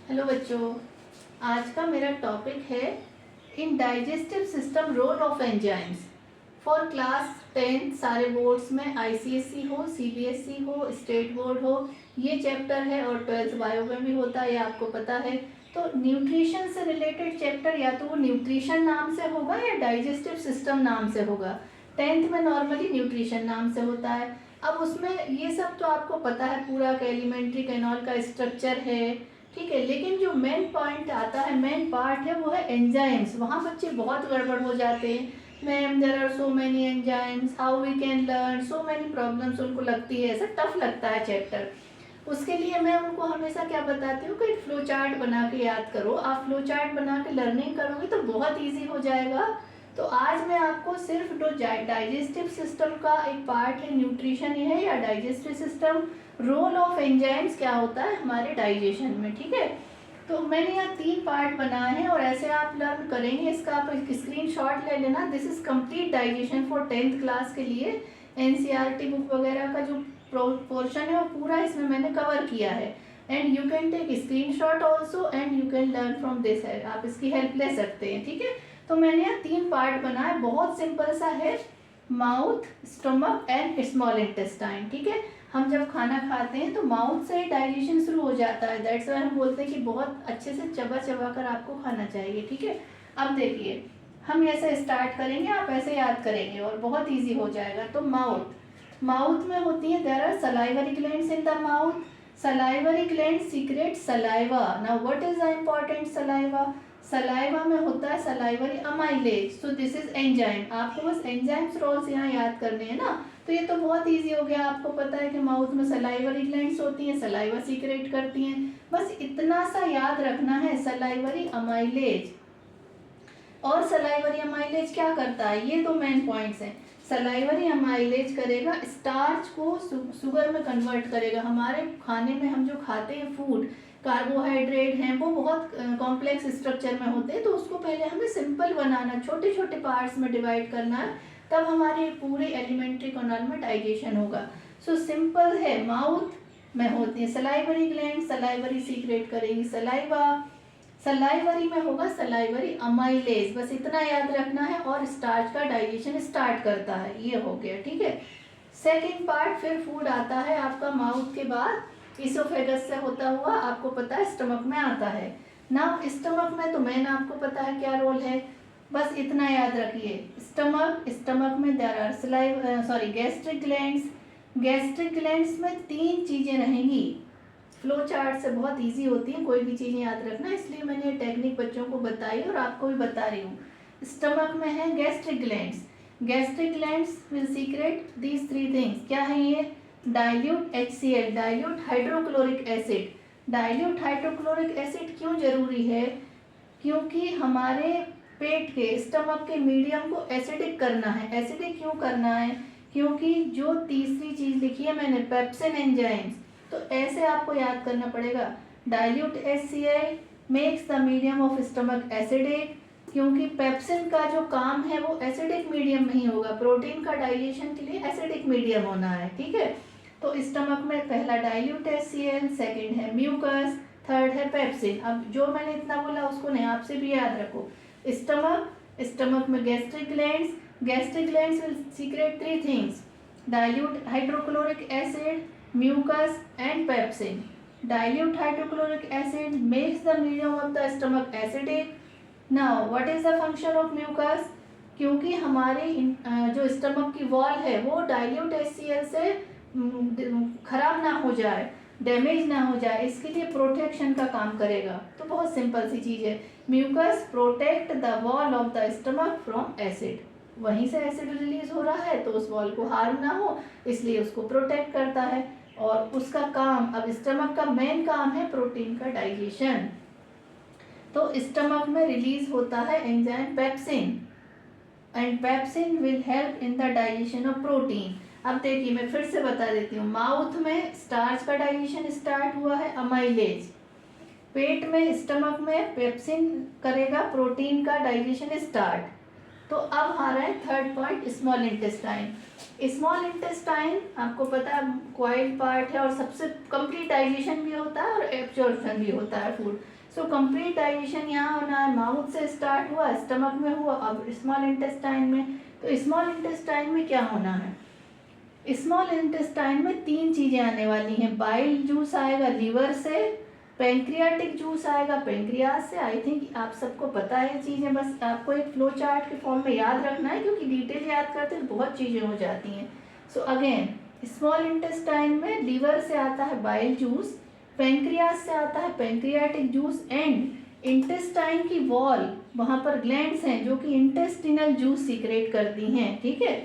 Hello बच्चों, आज का मेरा टॉपिक है in digestive system role of enzymes for class 10 सारे बोर्ड्स में आईसीएसई हो, सीबीएसई हो, स्टेट बोर्ड हो, ये चैप्टर है और 12th बायो में भी होता है, ये आपको पता है। तो न्यूट्रिशन से रिलेटेड चैप्टर या तो वो न्यूट्रिशन नाम से होगा या डाइजेस्टिव सिस्टम नाम से होगा। 10th में नॉर्मली न्यूट्रिशन नाम से होता है। अब उसमें ये सब तो आपको पता है, पूरा एलिमेंट्री कैनॉल का स्ट्रक्चर है, ठीक है। लेकिन जो मेन पॉइंट आता है, मेन पार्ट है, वो है एंजाइम्स। वहाँ बच्चे बहुत गड़बड़ हो जाते हैं। Ma'am there are so many enzymes, how we can learn, so many problems उनको लगती है, ऐसा टफ लगता है चैप्टर। उसके लिए मैं उनको हमेशा क्या बताती हूँ कि एक फ्लो चार्ट बना के याद करो। आप फ्लो चार्ट बना के लर्निंग करोगे तो बहुत ईजी हो जाएगा। तो आज मैं आपको सिर्फ जो डाइजेस्टिव सिस्टम का एक पार्ट है, न्यूट्रिशन ही है या digestive system, role of enzymes क्या होता है हमारे डाइजेशन में, ठीक है। तो मैंने यहाँ 3 पार्ट बनाए हैं और ऐसे आप लर्न करेंगे। इसका आप एक स्क्रीनशॉट ले लेना। This is complete digestion for 10th class के लिए। एनसीईआरटी बुक वगैरह का जो पोर्शन है वो पूरा इसमें मैंने कवर किया है। And you can take screenshot also and you can learn from this है, आप इसकी हेल्प ले सकते हैं, ठीक है। तो मैंने यहाँ 3 पार्ट बनाए, बहुत सिंपल सा है। Mouth, stomach and small intestine, ठीक है। हम जब खाना खाते हैं तो माउथ से डाइजेशन शुरू हो जाता है, दैट्स व्हाई हम बोलते हैं कि बहुत अच्छे से चबा चबा कर आपको खाना चाहिए, ठीक है। अब देखिए, हम ऐसे स्टार्ट करेंगे, आप ऐसे याद करेंगे और बहुत इजी हो जाएगा। तो माउथ, माउथ में होती है, there are salivary glands in the mouth. Salivary gland secrete saliva. Now what is the important saliva? Saliva में होता है salivary amylase, so this is enzyme. आपको बस एंजाइम्स रोल्स यहाँ याद करने हैं ना। तो ये तो बहुत इजी हो गया, आपको पता है कि माउथ में सलाइवरी ग्लैंड्स होती हैं, सलाइवा सीक्रेट करती हैं, बस इतना सा याद रखना है, सलाइवरी अमाइलेज। और सलाइवरी अमाइलेज क्या करता है, ये दो मेन पॉइंट्स हैं। सलाइवरी अमाइलेज करेगा, स्टार्च को शुगर में कन्वर्ट करेगा। हमारे खाने में हम जो खाते हैं फूड, कार्बोहाइड्रेट हैं, वो बहुत कॉम्प्लेक्स स्ट्रक्चर में होते हैं, तो उसको पहले हमें सिंपल बनाना, छोटे छोटे पार्ट्स में डिवाइड करना है, तब हमारे पूरे एलिमेंट्री कैनाल में डाइजेशन होगा। सो सिंपल है, माउथ में होती है सलाइवरी ग्लैंड, सलाइवरी सीक्रेट करेगी सलाइवा। सलाइवरी में होगा सलाइवरी अमाइलेज, बस इतना याद रखना है, और स्टार्च का डाइजेशन स्टार्ट करता है, ये हो गया, ठीक है। सेकेंड पार्ट, फिर फूड आता है आपका माउथ के बाद, इसोफेगस से होता हुआ आपको पता है स्टमक में आता है। ना स्टमक में तो मैंने आपको पता है क्या रोल है, बस इतना याद रखिए। स्टमक में there are gastric glands. Gastric glands में 3 चीज़ें रहेंगी। फ्लो चार्ट से बहुत इजी होती है कोई भी चीज़ें याद रखना, इसलिए मैंने ये टेक्निक बच्चों को बताई और आपको भी बता रही हूँ। स्टमक में है gastric glands. Gastric glands will secret these 3 things. क्या है ये? Dilute HCl, dilute hydrochloric acid. Dilute hydrochloric acid क्यों जरूरी है? क्योंकि हमारे पेट के, स्टमक के मीडियम को एसिडिक करना है। एसिडिक क्यों करना है? क्योंकि जो तीसरी चीज़ लिखी है मैंने, पेप्सिन एंजाइम्स, तो ऐसे आपको याद करना पड़ेगा। Dilute HCl makes the medium of stomach acidic, क्योंकि पेप्सिन का जो काम है वो एसिडिक मीडियम में ही होगा। प्रोटीन का डाइजेशन के लिए एसिडिक मीडियम होना है, ठीक है। तो स्टमक में पहला डाइल्यूट HCl, सेकेंड है म्यूकस, थर्ड है पेप्सिन। अब जो मैंने इतना बोला उसको नहीं, आपसे भी याद रखो। स्टमक में gastric glands, gastric glands will secret 3 things, dilute hydrochloric acid, mucus and pepsin. Dilute hydrochloric acid makes the medium of the stomach acidic. Now what is the function of mucus? क्योंकि हमारी जो stomach की wall है वो dilute HCl से खराब ना हो जाए, डैमेज ना हो जाए, इसके लिए प्रोटेक्शन का काम करेगा। तो बहुत सिंपल सी चीज़ है, mucus protect the wall of the stomach from acid. वहीं से एसिड रिलीज हो रहा है तो उस वॉल को हार्म ना हो, इसलिए उसको प्रोटेक्ट करता है। और उसका काम, अब स्टमक का मेन काम है प्रोटीन का डाइजेशन। तो स्टमक में रिलीज होता है enzyme pepsin, and pepsin will help in the digestion of protein. अब देखिए मैं फिर से बता देती हूँ, माउथ में स्टार्च का डाइजेशन स्टार्ट हुआ है, अमाइलेज। पेट में, स्टमक में पेप्सिन करेगा प्रोटीन का डाइजेशन स्टार्ट। तो अब आ रहा है third point, small intestine. Small intestine आपको पता है कॉइल्ड पार्ट है और सबसे कंप्लीट डाइजेशन भी होता है और एब्जॉर्प्शन भी होता है फूड। सो कंप्लीट डाइजेशन यहाँ होना है, माउथ से स्टार्ट हुआ, स्टमक में हुआ, अब स्मॉल इंटेस्टाइन में। तो स्मॉल इंटेस्टाइन में क्या होना है, स्मॉल इंटेस्टाइन में तीन चीजें आने वाली हैं। बाइल जूस आएगा लीवर से, पैंक्रियाटिक जूस आएगा पैंक्रियास से। आई थिंक आप सबको पता है चीज़ें, बस आपको एक फ्लो चार्ट के फॉर्म में याद रखना है, क्योंकि डिटेल याद करते हैं बहुत चीज़ें हो जाती हैं। सो अगेन स्मॉल इंटेस्टाइन में लीवर से आता है बाइल जूस, पैंक्रियास से आता है पैंक्रियाटिक जूस, एंड इंटेस्टाइन की वॉल वहाँ पर ग्लैंड्स हैं जो कि इंटेस्टिनल जूस सीक्रेट करती हैं। ठीक है,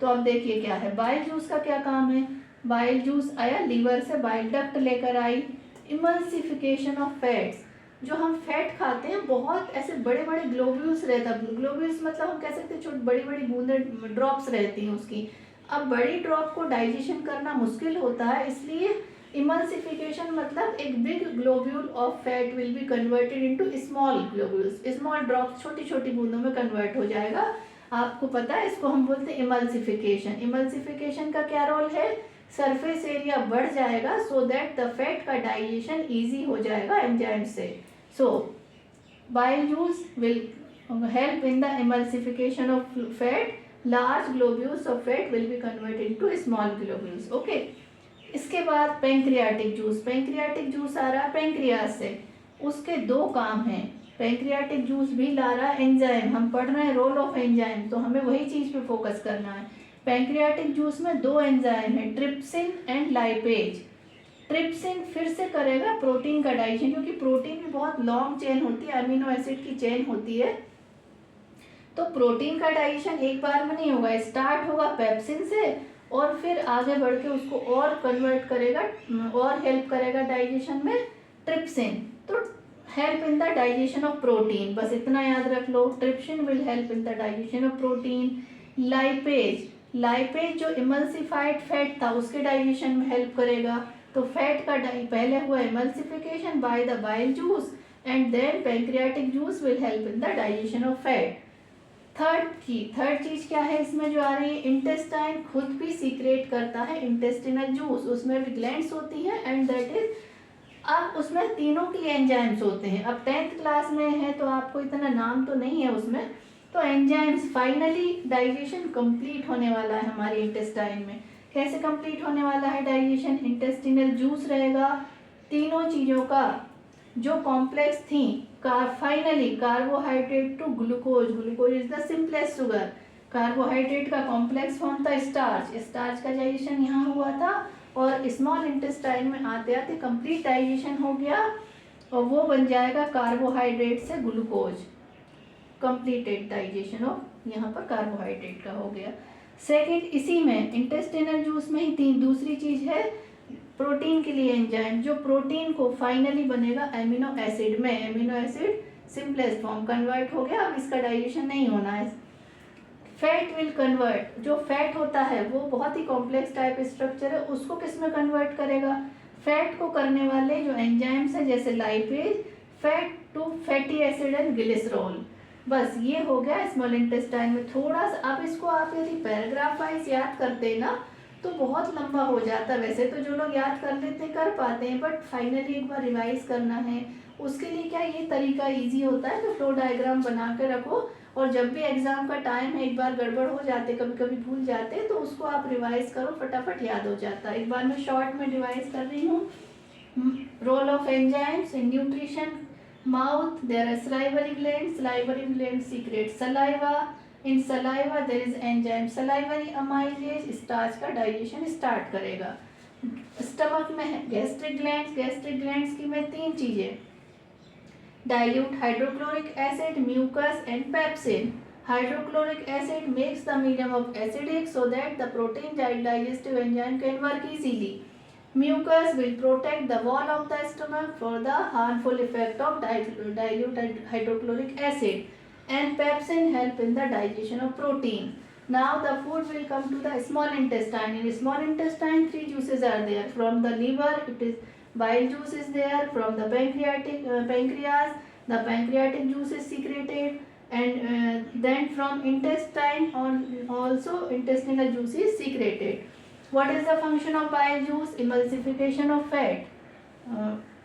तो अब देखिए क्या है, बाइल जूस का क्या काम है। बाइल जूस आया लीवर से, बाइल डक्ट लेकर आई, इमल्सिफिकेशन ऑफ फैट्स, जो हम फैट खाते हैं बहुत ऐसे बड़े बड़े ग्लोब्यूल्स रहता है, ग्लोब्यूल्स मतलब हम कह सकते हैं छोटी बड़ी बड़ी बूंदें ड्रॉप्स रहती हैं उसकी। अब बड़ी ड्रॉप को डाइजेशन करना मुश्किल होता है, इसलिए इमल्सिफिकेशन मतलब एक big globule of fat will be converted into small globules, small drops छोटी छोटी बूंदों में कन्वर्ट हो जाएगा। आपको पता है इसको हम बोलते हैं इमल्सिफिकेशन। इमल्सिफिकेशन का क्या रोल है, सरफेस एरिया बढ़ जाएगा सो दैट द फैट का डाइजेशन इजी हो जाएगा एंजाइम से। So bile juice will help in the emulsification of fat, large globules of fat will be converted into small globules. Okay, इसके बाद pancreatic juice, pancreatic juice आ रहा है pancreas से, उसके दो काम हैं। पैंक्रियाटिक जूस भी ला रहा है एंजाइम, हम पढ़ रहे हैं रोल ऑफ एंजाइम, तो हमें वही चीज़ पे फोकस करना है। पैंक्रियाटिक जूस में दो एंजाइम है, ट्रिप्सिन एंड लाइपेज। ट्रिप्सिन फिर से करेगा प्रोटीन का डाइजेशन, क्योंकि प्रोटीन भी बहुत लॉन्ग चेन होती है, अमीनो एसिड की चेन होती है, तो प्रोटीन का डाइजेशन एक बार में नहीं होगा, स्टार्ट होगा पेप्सिन से और फिर आगे बढ़ के उसको और कन्वर्ट करेगा और हेल्प करेगा डाइजेशन में ट्रिप्सिन। तो help in the digestion of protein, बस इतना याद रख लो, trypsin will help in the digestion of protein. Lipase, lipase जो इमल्सिफाइड फैट था उसके डाइजेशन में हेल्प करेगा। तो फैट का पहले हुआ emulsification by the bile juice and then pancreatic juice will help in the digestion of fat. Third चीज क्या है इसमें जो आ रही है, इंटेस्टाइन खुद भी सीक्रेट करता है इंटेस्टिनल जूस, उसमें भी ग्लैंड्स होती है एंड दैट इज, अब उसमें तीनों के एंजाइम्स होते हैं। अब 10th क्लास में है तो आपको इतना नाम तो नहीं है उसमें, तो एंजाइम्स फाइनली डाइजेशन कंप्लीट होने वाला है हमारे इंटेस्टाइन में। कैसे कंप्लीट होने वाला है डाइजेशन, इंटेस्टिनल जूस रहेगा, तीनों चीज़ों का जो कॉम्प्लेक्स थी finally carbohydrate to glucose, glucose is the simplest sugar, carbohydrate का कॉम्प्लेक्स फॉर्म था स्टार्च, स्टार्च का डाइजेशन यहाँ हुआ था और स्मॉल इंटेस्टाइन में आते आते कंप्लीट डाइजेशन हो गया और वो बन जाएगा कार्बोहाइड्रेट से ग्लूकोज, कंप्लीटेड डाइजेशन ऑफ यहाँ पर कार्बोहाइड्रेट का हो गया। सेकेंड, इसी में इंटेस्टिनल जूस में ही दूसरी चीज है प्रोटीन के लिए एंजाइम, जो प्रोटीन को फाइनली बनेगा एमिनो एसिड में, amino acid simplest form convert हो गया, अब इसका डाइजेशन नहीं होना है। फैट विल कन्वर्ट, जो फैट होता है वो बहुत ही कॉम्प्लेक्स टाइप स्ट्रक्चर है, उसको किस में कन्वर्ट करेगा, फैट को करने वाले जो एंजाइम्स है जैसे lipase, fat to fatty acid and glycerol. बस ये हो गया स्मॉल इंटेस्टाइन में थोड़ा सा। अब इसको आप यदि पैराग्राफ वाइज याद करते ना तो बहुत लंबा हो जाता, वैसे तो जो लोग याद कर लेते कर पाते हैं, बट फाइनली एक बार रिवाइज करना है, उसके लिए क्या ये तरीका इजी होता है, तो फ्लो डायग्राम बना के रखो और जब भी एग्जाम का टाइम है, एक बार गड़बड़ हो जाते, कभी कभी भूल जाते, तो उसको आप रिवाइज करो, फटाफट याद हो जाता है। एक बार मैं शॉर्ट में रिवाइज कर रही हूँ। Role of enzymes in nutrition, mouth there are salivary glands secrete saliva, in saliva there is enzyme salivary amylase, starch का डाइजेशन स्टार्ट करेगा। स्टमक में है गैस्ट्रिक ग्लैंड्स, गैस्ट्रिक ग्लैंड्स की में तीन चीजें, dilute hydrochloric acid, mucus and pepsin. Hydrochloric acid makes the medium of acidic so that the protein digestive enzyme can work easily. Mucus will protect the wall of the stomach for the harmful effect of dilute hydrochloric acid, and pepsin help in the digestion of protein. Now the food will come to the small intestine. In small intestine, three juices are there. From the liver, it is bile juice is there. From the pancreas, the pancreatic juice is secreted, and then from intestine also intestinal juice is secreted. What is the function of bile juice? Emulsification of fat.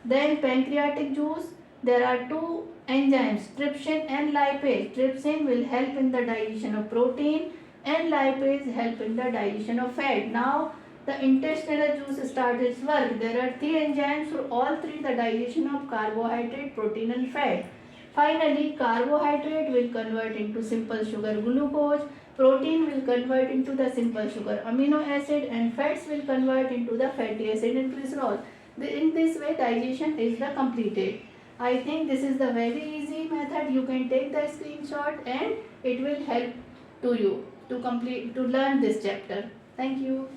Then pancreatic juice there are two enzymes, trypsin and lipase. Trypsin will help in the digestion of protein and lipase help in the digestion of fat. Now the intestinal juice starts its work. There are three enzymes for all three the digestion of carbohydrate, protein and fat. Finally, carbohydrate will convert into simple sugar glucose, protein will convert into the simple sugar amino acid, and fats will convert into the fatty acid and glycerol. In this way, digestion is the completed. I think this is the very easy method. You can take the screenshot and it will help to you to learn this chapter. Thank you.